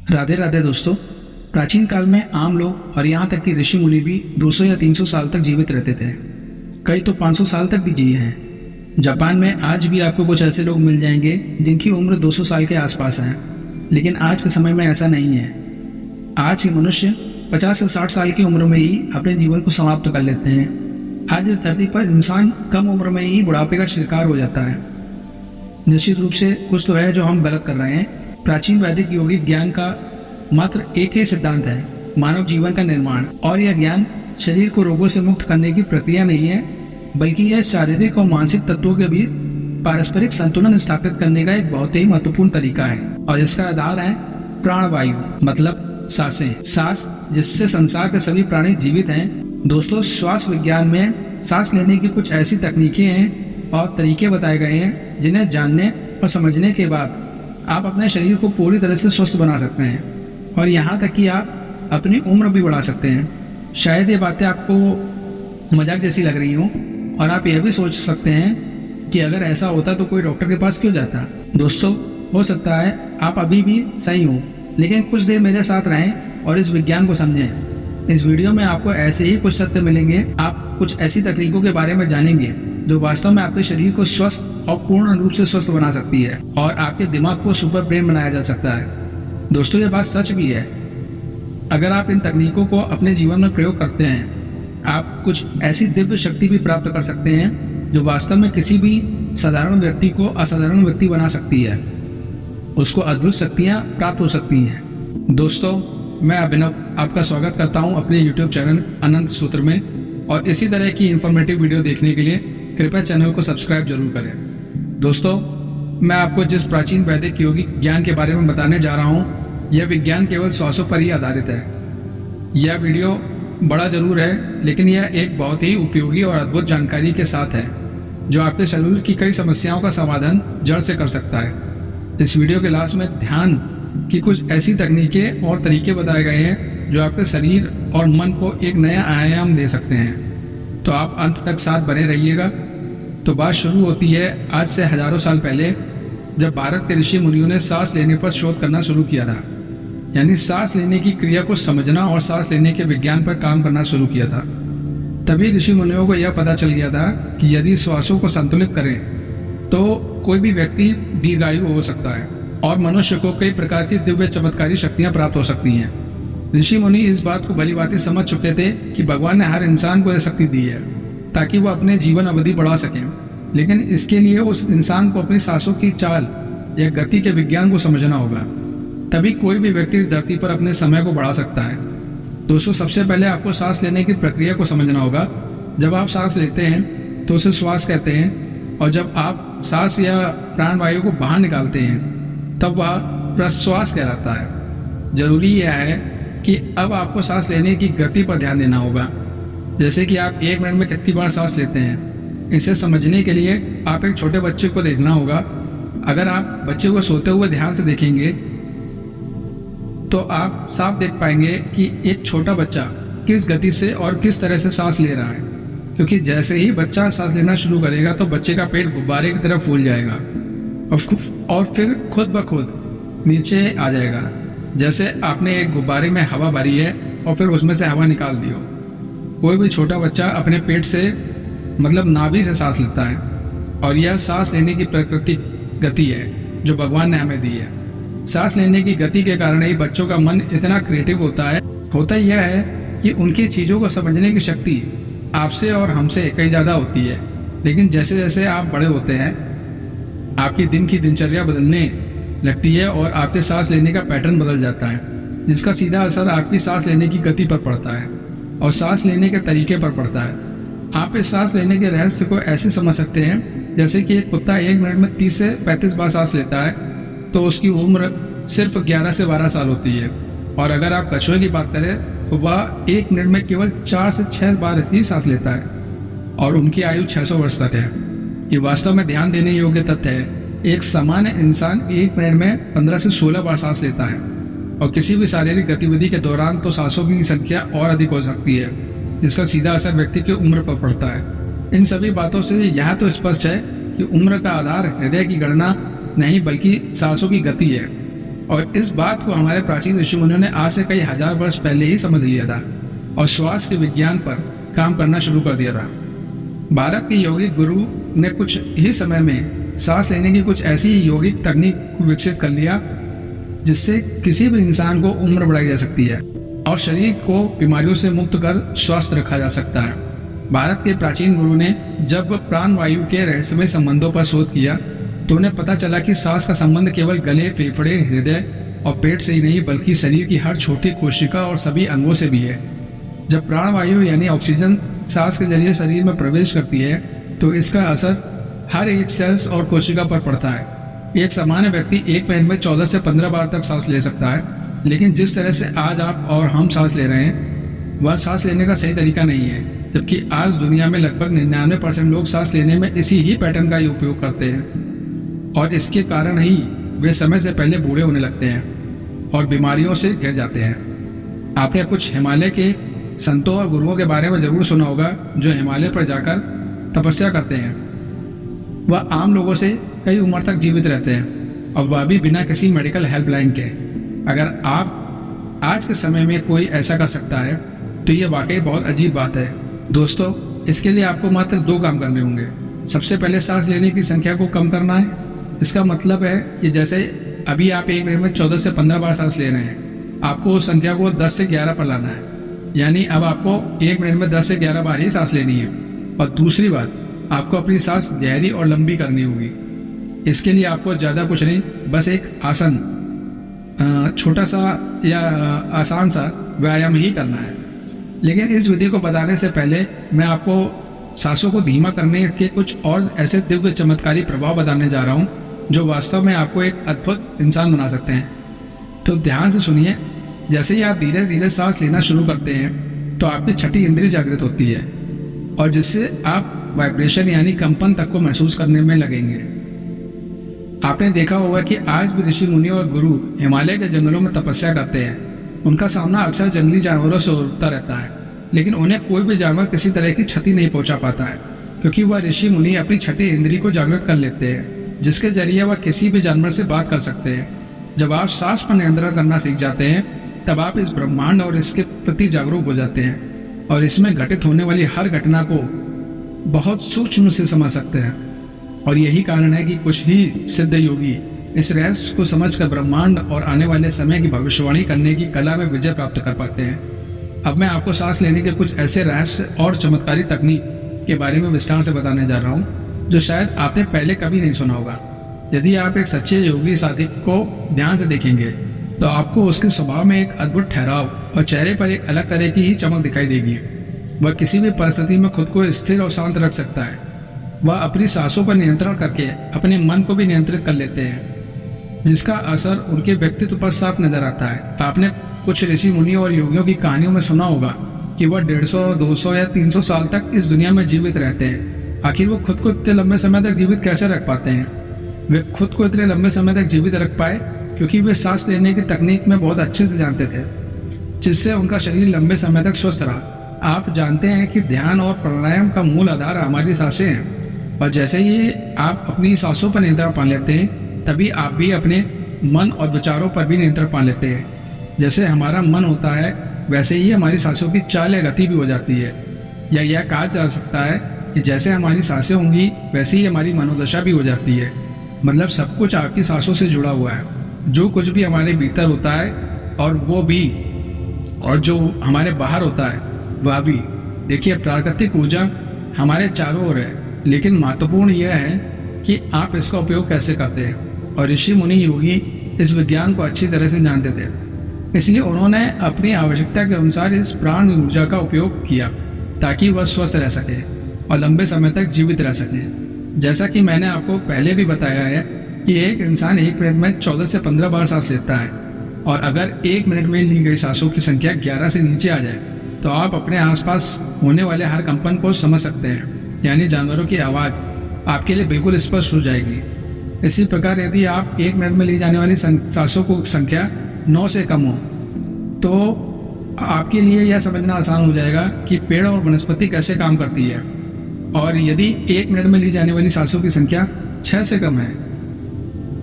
राधे राधे दोस्तों। प्राचीन काल में आम लोग और यहाँ तक कि ऋषि मुनि भी 200 या 300 साल तक जीवित रहते थे। कई तो 500 साल तक भी जिए हैं। जापान में आज भी आपको कुछ ऐसे लोग मिल जाएंगे जिनकी उम्र 200 साल के आसपास है, लेकिन आज के समय में ऐसा नहीं है। आज के मनुष्य 50 से 60 साल की उम्र में ही अपने जीवन को समाप्त कर लेते हैं। आज इस धरती पर इंसान कम उम्र में ही बुढ़ापे का शिकार हो जाता है। निश्चित रूप से कुछ तो है जो हम गलत कर रहे हैं। प्राचीन वैदिक यौगिक ज्ञान का मात्र एक ही सिद्धांत है, मानव जीवन का निर्माण। और यह ज्ञान शरीर को रोगों से मुक्त करने की प्रक्रिया नहीं है, बल्कि यह शारीरिक और मानसिक तत्वों के बीच पारस्परिक संतुलन स्थापित करने का एक बहुत ही महत्वपूर्ण तरीका है। और इसका आधार है प्राणवायु, मतलब सांसें। सांस जिससे संसार के सभी प्राणी जीवित हैं। दोस्तों, श्वास विज्ञान में सांस लेने की कुछ ऐसी तकनीकें हैं और तरीके बताए गए हैं जिन्हें जानने और समझने के बाद आप अपने शरीर को पूरी तरह से स्वस्थ बना सकते हैं, और यहाँ तक कि आप अपनी उम्र भी बढ़ा सकते हैं। शायद ये बातें आपको मजाक जैसी लग रही हों और आप यह भी सोच सकते हैं कि अगर ऐसा होता तो कोई डॉक्टर के पास क्यों जाता। दोस्तों, हो सकता है आप अभी भी सही हो, लेकिन कुछ देर मेरे साथ रहें और इस विज्ञान को समझें। इस वीडियो में आपको ऐसे ही कुछ सत्य मिलेंगे। आप कुछ ऐसी तकनीकों के बारे में जानेंगे जो वास्तव में आपके शरीर को स्वस्थ और पूर्ण रूप से स्वस्थ बना सकती है, और आपके दिमाग को सुपर ब्रेन बनाया जा सकता है। दोस्तों, ये बात सच भी है। अगर आप इन तकनीकों को अपने जीवन में प्रयोग करते हैं, आप कुछ ऐसी दिव्य शक्ति भी प्राप्त कर सकते हैं जो वास्तव में किसी भी साधारण व्यक्ति को असाधारण व्यक्ति बना सकती है। उसको अद्भुत शक्तियाँ प्राप्त हो सकती हैं। दोस्तों, मैं अभिनव आपका स्वागत करता हूँ अपने यूट्यूब चैनल अनंत सूत्र में, और इसी तरह की इन्फॉर्मेटिव वीडियो देखने के लिए कृपया चैनल को सब्सक्राइब जरूर करें। दोस्तों, मैं आपको जिस प्राचीन वैदिक यौगिक ज्ञान के बारे में बताने जा रहा हूँ, यह विज्ञान केवल श्वासों पर ही आधारित है। यह वीडियो बड़ा जरूर है, लेकिन यह एक बहुत ही उपयोगी और अद्भुत जानकारी के साथ है जो आपके शरीर की कई समस्याओं का समाधान जड़ से कर सकता है। इस वीडियो के लास्ट में ध्यान की कुछ ऐसी तकनीकें और तरीके बताए गए हैं जो आपके शरीर और मन को एक नया आयाम दे सकते हैं। तो आप अंत तक साथ बने रहिएगा। तो बात शुरू होती है आज से हजारों साल पहले, जब भारत के ऋषि मुनियों ने सांस लेने पर शोध करना शुरू किया था। यानी सांस लेने की क्रिया को समझना और सांस लेने के विज्ञान पर काम करना शुरू किया था। तभी ऋषि मुनियों को यह पता चल गया था कि यदि श्वासों को संतुलित करें तो कोई भी व्यक्ति दीर्घायु हो सकता है और मनुष्य को कई प्रकार की दिव्य चमत्कारी शक्तियां प्राप्त हो सकती हैं। ऋषि मुनि इस बात को भली भांति समझ चुके थे कि भगवान ने हर इंसान को यह शक्ति दी है ताकि वो अपने जीवन अवधि बढ़ा सके, लेकिन इसके लिए उस इंसान को अपनी सांसों की चाल या गति के विज्ञान को समझना होगा। तभी कोई भी व्यक्ति इस धरती पर अपने समय को बढ़ा सकता है। दोस्तों, सबसे पहले आपको सांस लेने की प्रक्रिया को समझना होगा। जब आप सांस लेते हैं तो उसे श्वास कहते हैं, और जब आप सांस या प्राणवायु को बाहर निकालते हैं तब वह प्रश्वास कहलाता है। जरूरी यह है कि अब आपको सांस लेने की गति पर ध्यान देना होगा, जैसे कि आप 1 मिनट में कितनी बार सांस लेते हैं। इसे समझने के लिए आप एक छोटे बच्चे को देखना होगा। अगर आप बच्चे को सोते हुए ध्यान से देखेंगे तो आप साफ देख पाएंगे कि एक छोटा बच्चा किस गति से और किस तरह से सांस ले रहा है, क्योंकि जैसे ही बच्चा सांस लेना शुरू करेगा तो बच्चे का पेट गुब्बारे की तरह फूल जाएगा और फिर खुद ब खुद नीचे आ जाएगा, जैसे आपने एक गुब्बारे में हवा भरी है और फिर उसमें से हवा निकाल दी हो। कोई भी छोटा बच्चा अपने पेट से, मतलब नाभि से सांस लेता है, और यह सांस लेने की प्राकृतिक गति है जो भगवान ने हमें दी है। सांस लेने की गति के कारण ही बच्चों का मन इतना क्रिएटिव होता है। होता यह है कि उनकी चीज़ों को समझने की शक्ति आपसे और हमसे कई ज़्यादा होती है, लेकिन जैसे जैसे आप बड़े होते हैं आपकी दिन की दिनचर्या बदलने लगती है और आपके सांस लेने का पैटर्न बदल जाता है, जिसका सीधा असर आपकी सांस लेने की गति पर पड़ता है और सांस लेने के तरीके पर पड़ता है। आप इस सांस लेने के रहस्य को ऐसे समझ सकते हैं जैसे कि एक कुत्ता 1 मिनट में 30 से 35 बार सांस लेता है तो उसकी उम्र सिर्फ 11 से 12 साल होती है, और अगर आप कछुए की बात करें तो वह 1 मिनट में केवल 4 से 6 बार ही सांस लेता है और उनकी आयु 600 वर्ष तक है। ये वास्तव में ध्यान देने योग्य तथ्य है। एक सामान्य इंसान 1 मिनट में 15 से 16 बार सांस लेता है, और किसी भी शारीरिक गतिविधि के दौरान तो सांसों की संख्या और अधिक हो सकती है, जिसका सीधा असर व्यक्ति की उम्र पर पड़ता है। इन सभी बातों से यह तो स्पष्ट है कि उम्र का आधार हृदय की गणना नहीं बल्कि सांसों की गति है। और इस बात को हमारे प्राचीन ऋषि मुनियों ने आज से कई हजार वर्ष पहले ही समझ लिया था और श्वास के विज्ञान पर काम करना शुरू कर दिया था। भारत के यौगिक गुरु ने कुछ ही समय में सांस लेने की कुछ ऐसी यौगिक तकनीक को विकसित कर लिया जिससे किसी भी इंसान को उम्र बढ़ाई जा सकती है और शरीर को बीमारियों से मुक्त कर स्वस्थ रखा जा सकता है। भारत के प्राचीन गुरु ने जब प्राण वायु के रहस्यमय संबंधों पर शोध किया तो उन्हें पता चला कि सांस का संबंध केवल गले, फेफड़े, हृदय और पेट से ही नहीं बल्कि शरीर की हर छोटी कोशिका और सभी अंगों से भी है। जब प्राण वायु यानी ऑक्सीजन सांस के जरिए शरीर में प्रवेश करती है तो इसका असर हर एक सेल्स और कोशिका पर पड़ता है। एक सामान्य व्यक्ति एक मिनट में 14 से 15 बार तक सांस ले सकता है, लेकिन जिस तरह से आज आप और हम सांस ले रहे हैं वह सांस लेने का सही तरीका नहीं है, जबकि आज दुनिया में लगभग 99% लोग सांस लेने में इसी ही पैटर्न का ही उपयोग करते हैं और इसके कारण ही वे समय से पहले बूढ़े होने लगते हैं और बीमारियों से घिर जाते हैं। आपने कुछ हिमालय के संतों और गुरुओं के बारे में जरूर सुना होगा जो हिमालय पर जाकर तपस्या करते हैं। वह आम लोगों से कई उम्र तक जीवित रहते हैं और वह भी बिना किसी मेडिकल हेल्पलाइन के। अगर आप आज के समय में कोई ऐसा कर सकता है तो ये वाकई बहुत अजीब बात है। दोस्तों, इसके लिए आपको मात्र 2 काम करने होंगे। सबसे पहले सांस लेने की संख्या को कम करना है। इसका मतलब है कि जैसे अभी आप एक मिनट में 14 से 15 बार सांस ले रहे हैं, आपको उस संख्या को 10 से 11 पर लाना है। यानी अब आपको एक मिनट में 10 से 11 बार ही सांस लेनी है। और दूसरी बात, आपको अपनी सांस गहरी और लंबी करनी होगी। इसके लिए आपको ज़्यादा कुछ नहीं, बस एक आसन, छोटा सा या आसान सा व्यायाम ही करना है। लेकिन इस विधि को बताने से पहले मैं आपको सांसों को धीमा करने के कुछ और ऐसे दिव्य चमत्कारी प्रभाव बताने जा रहा हूँ जो वास्तव में आपको एक अद्भुत इंसान बना सकते हैं। तो ध्यान से सुनिए। जैसे ही आप धीरे धीरे सांस लेना शुरू करते हैं तो आपकी छठी इंद्रिय जागृत होती है और जिससे आप वाइब्रेशन यानी कंपन तक को महसूस करने में लगेंगे। आपने देखा होगा कि आज भी ऋषि मुनि और गुरु हिमालय के जंगलों में तपस्या करते हैं। उनका सामना अक्सर जंगली जानवरों से होता रहता है, लेकिन उन्हें कोई भी जानवर किसी तरह की क्षति नहीं पहुंचा पाता है क्योंकि वह ऋषि मुनि अपनी छठी इंद्रिय को जागृत कर लेते हैं जिसके जरिए वह किसी भी जानवर से बात कर सकते हैं। जब आप सांस पर नियंत्रण करना सीख जाते हैं तब आप इस ब्रह्मांड और इसके प्रति जागरूक हो जाते हैं और इसमें घटित होने वाली हर घटना को बहुत सूक्ष्म से समझ सकते हैं। और यही कारण है कि कुछ ही सिद्ध योगी इस रहस्य को समझकर ब्रह्मांड और आने वाले समय की भविष्यवाणी करने की कला में विजय प्राप्त कर पाते हैं। अब मैं आपको सांस लेने के कुछ ऐसे रहस्य और चमत्कारी तकनीक के बारे में विस्तार से बताने जा रहा हूँ जो शायद आपने पहले कभी नहीं सुना होगा। यदि आप एक सच्चे योगी साथी को ध्यान से देखेंगे तो आपको उसके स्वभाव में एक अद्भुत ठहराव और चेहरे पर एक अलग तरह की ही चमक दिखाई देगी। वह किसी भी परिस्थिति में खुद को स्थिर और शांत रख सकता है। वह अपनी सांसों पर नियंत्रण करके अपने मन को भी नियंत्रित कर लेते हैं जिसका असर उनके व्यक्तित्व पर साफ नजर आता है। आपने कुछ ऋषि मुनि और योगियों की कहानियों में सुना होगा कि वह 150, 200 या 300 साल तक इस दुनिया में जीवित रहते हैं। आखिर वो खुद को इतने लंबे समय तक जीवित कैसे रख पाते हैं? वे खुद को इतने लंबे समय तक जीवित रख पाए क्योंकि वे सांस लेने की तकनीक में बहुत अच्छे से जानते थे, जिससे उनका शरीर लंबे समय तक स्वस्थ रहा। आप जानते हैं कि ध्यान और प्राणायाम का मूल आधार हमारी सांसें हैं और जैसे ही आप अपनी सांसों पर नियंत्रण पा लेते हैं तभी आप भी अपने मन और विचारों पर भी नियंत्रण पा लेते हैं। जैसे हमारा मन होता है वैसे ही हमारी सांसों की चाल या गति भी हो जाती है। या यह कहा जा सकता है कि जैसे हमारी सांसें होंगी वैसे ही हमारी मनोदशा भी हो जाती है। मतलब सब कुछ आपकी सांसों से जुड़ा हुआ है। जो कुछ भी हमारे भीतर होता है और वो भी, और जो हमारे बाहर होता है वह भी। देखिए, प्राकृतिक ऊर्जा हमारे चारों ओर है, लेकिन महत्वपूर्ण यह है कि आप इसका उपयोग कैसे करते हैं। और ऋषि मुनि योगी इस विज्ञान को अच्छी तरह से जानते थे, इसलिए उन्होंने अपनी आवश्यकता के अनुसार इस प्राण ऊर्जा का उपयोग किया ताकि वह स्वस्थ रह सके और लंबे समय तक जीवित रह सके। जैसा कि मैंने आपको पहले भी बताया है कि एक इंसान एक मिनट में 14 से 15 बार सांस लेता है और अगर एक मिनट में ली गई सांसों की संख्या 11 से नीचे आ जाए तो आप अपने आसपास होने वाले हर कंपन को समझ सकते हैं। यानी जानवरों की आवाज़ आपके लिए बिल्कुल स्पष्ट हो जाएगी। इसी प्रकार यदि आप एक मिनट में ली जाने वाली सांसों को संख्या 9 से कम हो तो आपके लिए यह समझना आसान हो जाएगा कि पेड़ और वनस्पति कैसे काम करती है। और यदि एक मिनट में ली जाने वाली सांसों की संख्या 6 से कम है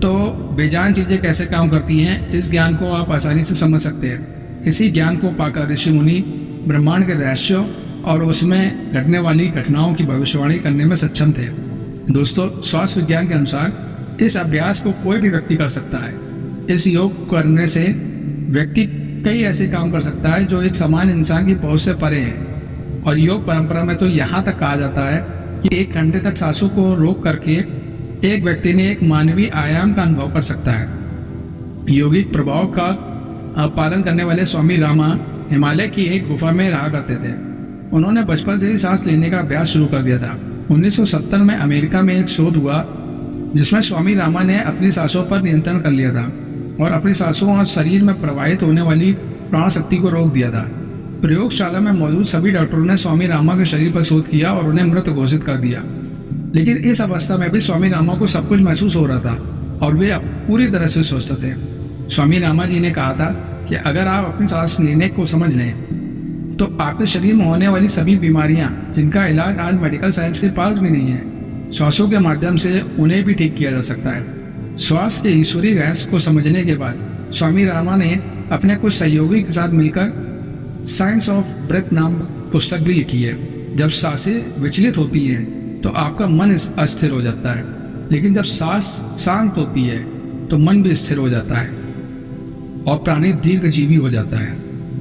तो बेजान चीज़ें कैसे काम करती हैं, इस ज्ञान को आप आसानी से समझ सकते हैं। इसी ज्ञान को पाकर ऋषि मुनि ब्रह्मांड के रहस्यों और उसमें घटने वाली घटनाओं की भविष्यवाणी करने में सक्षम थे। दोस्तों, स्वास्थ्य विज्ञान के अनुसार इस अभ्यास को कोई भी व्यक्ति कर सकता है। इस योग करने से व्यक्ति कई ऐसे काम कर सकता है जो एक सामान्य इंसान की पहुंच से परे हैं। और योग परंपरा में तो यहाँ तक कहा जाता है कि 1 घंटे तक सांसों को रोक करके एक व्यक्ति ने एक मानवीय आयाम का अनुभव कर सकता है। योगिक प्रभाव का पालन करने वाले स्वामी रामा हिमालय की एक गुफा में रहा करते थे। उन्होंने बचपन से ही सांस लेने का अभ्यास शुरू कर दिया था। 1970 में अमेरिका में एक शोध हुआ जिसमें स्वामी रामा ने अपनी सांसों पर नियंत्रण कर लिया था और अपनी सांसों और शरीर में प्रवाहित होने वाली प्राण शक्ति को रोक दिया था। प्रयोगशाला में मौजूद सभी डॉक्टरों ने स्वामी रामा के शरीर पर शोध किया और उन्हें मृत घोषित कर दिया। लेकिन इस अवस्था में भी स्वामी रामा को सब कुछ महसूस हो रहा था और वे अब पूरी तरह से स्वस्थ थे। स्वामी रामा जी ने कहा था कि अगर आप अपनी सांस लेने को समझ लें तो आपके शरीर में होने वाली सभी बीमारियां जिनका इलाज आज मेडिकल साइंस के पास भी नहीं है, श्वासों के माध्यम से उन्हें भी ठीक किया जा सकता है। श्वास के ईश्वरीय रहस्य को समझने के बाद स्वामी रामा ने अपने कुछ सहयोगी के साथ मिलकर साइंस ऑफ ब्रेथ नाम पुस्तक भी लिखी है। जब सांसें विचलित होती हैं तो आपका मन अस्थिर हो जाता है, लेकिन जब सांस शांत होती है तो मन भी स्थिर हो जाता है और प्राणी दीर्घजीवी हो जाता है।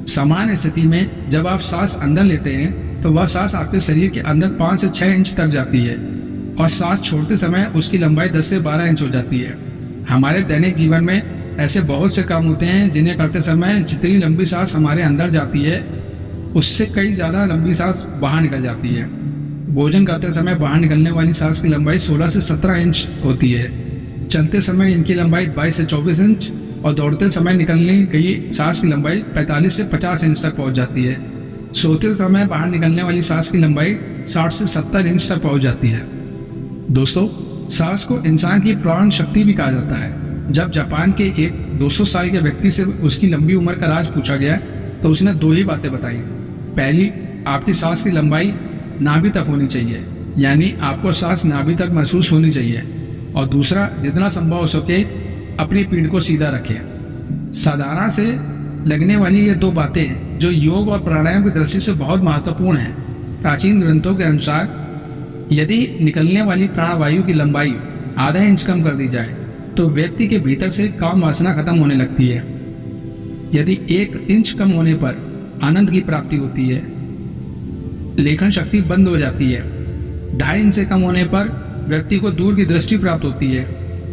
सामान्य स्थिति में जब आप सांस अंदर लेते हैं तो वह सांस आपके शरीर के अंदर 5 से 6 इंच तक जाती है और सांस छोड़ते समय उसकी लंबाई 10 से 12 इंच हो जाती है। हमारे दैनिक जीवन में ऐसे बहुत से काम होते हैं जिन्हें करते समय जितनी लंबी सांस हमारे अंदर जाती है उससे कई ज़्यादा लंबी सांस बाहर निकल जाती है। भोजन करते समय बाहर निकलने वाली सांस की लंबाई 16 से 17 इंच होती है। चलते समय इनकी लंबाई 22 से 24 इंच और दौड़ते समय निकलने गई सांस की लंबाई 45 से 50 इंच तक पहुंच जाती है। सोते समय बाहर निकलने वाली सांस की लंबाई 60 से 70 इंच तक पहुंच जाती है। दोस्तों, सांस को इंसान की प्राण शक्ति भी कहा जाता है। जब जापान के एक 200 साल के व्यक्ति से उसकी लंबी उम्र का राज पूछा गया तो उसने 2 ही बातें बताई। पहली, आपकी सांस की लंबाई नाभि तक होनी चाहिए, यानी आपको सांस नाभि तक महसूस होनी चाहिए। और दूसरा, जितना संभव हो सके अपनी पीठ को सीधा रखें। साधारण से लगने वाली ये 2 बातें जो योग और प्राणायाम की दृष्टि से बहुत महत्वपूर्ण हैं। प्राचीन ग्रंथों के अनुसार यदि निकलने वाली प्राणवायु की लंबाई आधा इंच कम कर दी जाए तो व्यक्ति के भीतर से काम वासना खत्म होने लगती है। यदि 1 इंच कम होने पर आनंद की प्राप्ति होती है, लेखन शक्ति बंद हो जाती है। 2.5 इंच से कम होने पर व्यक्ति को दूर की दृष्टि प्राप्त होती है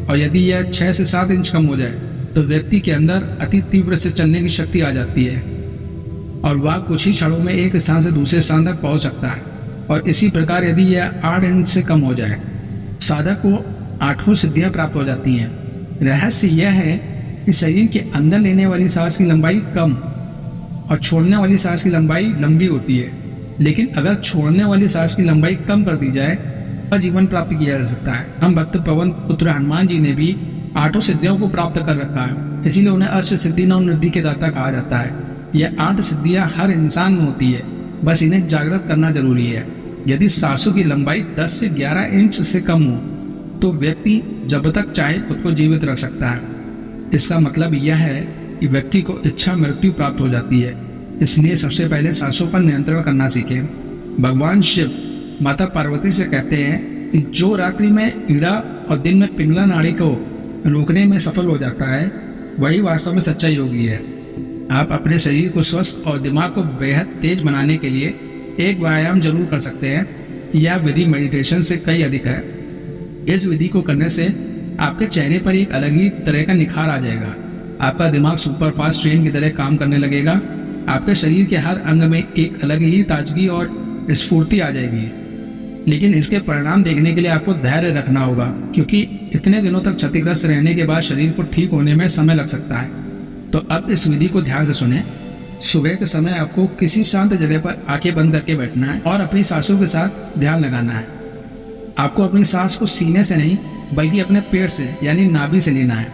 और यदि यह 6 से 7 इंच कम हो जाए तो व्यक्ति के अंदर अति तीव्र से चलने की शक्ति आ जाती है और वह कुछ ही क्षणों में एक स्थान से दूसरे स्थान तक पहुंच सकता है। और इसी प्रकार यदि यह 8 इंच से कम हो जाए, साधक को 8 सिद्धियां प्राप्त हो जाती हैं। रहस्य यह है कि शरीर के अंदर लेने वाली सांस की लंबाई कम और छोड़ने वाली सांस की लंबाई लंबी होती है। लेकिन अगर छोड़ने वाली सांस की लंबाई कम कर दी जाए तो जीवन प्राप्त किया जा सकता है। हम भक्त पवन पुत्र हनुमान जी ने भी 8 सिद्धियों को प्राप्त कर रखा है, इसीलिए उन्हें अष्ट सिद्धि नव निधि के दाता कहा जाता है। यह 8 सिद्धियां हर इंसान में होती है, बस इन्हें जागृत करना जरूरी है। यदि सांसों की लंबाई 10 से 11 इंच से कम हो तो व्यक्ति जब तक चाहे खुद को जीवित रख सकता है। इसका मतलब यह है कि व्यक्ति को इच्छा मृत्यु प्राप्त हो जाती है। इसलिए सबसे पहले सांसों पर नियंत्रण करना सीखें। भगवान शिव माता पार्वती से कहते हैं कि जो रात्रि में ईड़ा और दिन में पिंगला नाड़ी को रोकने में सफल हो जाता है वही वास्तव में सच्चा योगी है। आप अपने शरीर को स्वस्थ और दिमाग को बेहद तेज बनाने के लिए एक व्यायाम जरूर कर सकते हैं। यह विधि मेडिटेशन से कई अधिक है। इस विधि को करने से आपके चेहरे पर एक अलग ही तरह का निखार आ जाएगा। आपका दिमाग सुपर फास्ट ट्रेन की तरह काम करने लगेगा। आपके शरीर के हर अंग में एक अलग ही ताजगी और स्फूर्ति आ जाएगी। लेकिन इसके परिणाम देखने के लिए आपको धैर्य रखना होगा, क्योंकि इतने दिनों तक क्षतिग्रस्त रहने के बाद शरीर को ठीक होने में समय लग सकता है। तो अब इस विधि को ध्यान से सुने। सुबह के समय आपको किसी शांत जगह पर आंखें बंद करके बैठना है और अपनी सांसों के साथ ध्यान लगाना है। आपको अपनी सांस को सीने से नहीं बल्कि अपने पेट से यानी नाभि से लेना है।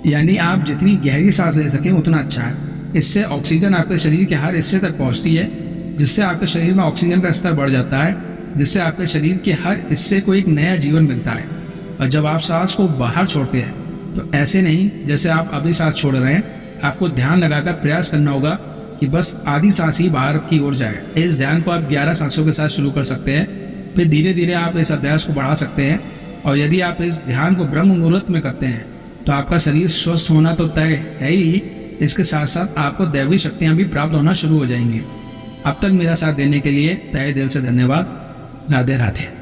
यानी आप जितनी गहरी सांस ले सकें उतना अच्छा है। इससे ऑक्सीजन आपके शरीर के हर हिस्से तक पहुंचती है, जिससे आपके शरीर में ऑक्सीजन का स्तर बढ़ जाता है, जिससे आपके शरीर के हर हिस्से को एक नया जीवन मिलता है। और जब आप सांस को बाहर छोड़ते हैं तो ऐसे नहीं जैसे आप अभी सांस छोड़ रहे हैं, आपको ध्यान लगाकर प्रयास करना होगा कि बस आधी सांस ही बाहर की ओर जाए। इस ध्यान को आप 11 सांसों के साथ शुरू कर सकते हैं, फिर धीरे धीरे आप इस अभ्यास को बढ़ा सकते हैं। और यदि आप इस ध्यान को ब्रह्म मुहूर्त में करते हैं तो आपका शरीर स्वस्थ होना तो तय है ही, इसके साथ साथ आपको दैवी शक्तियां भी प्राप्त होना शुरू हो जाएंगी। अब तक मेरा साथ देने के लिए तहे दिल से धन्यवाद। राधे राधे।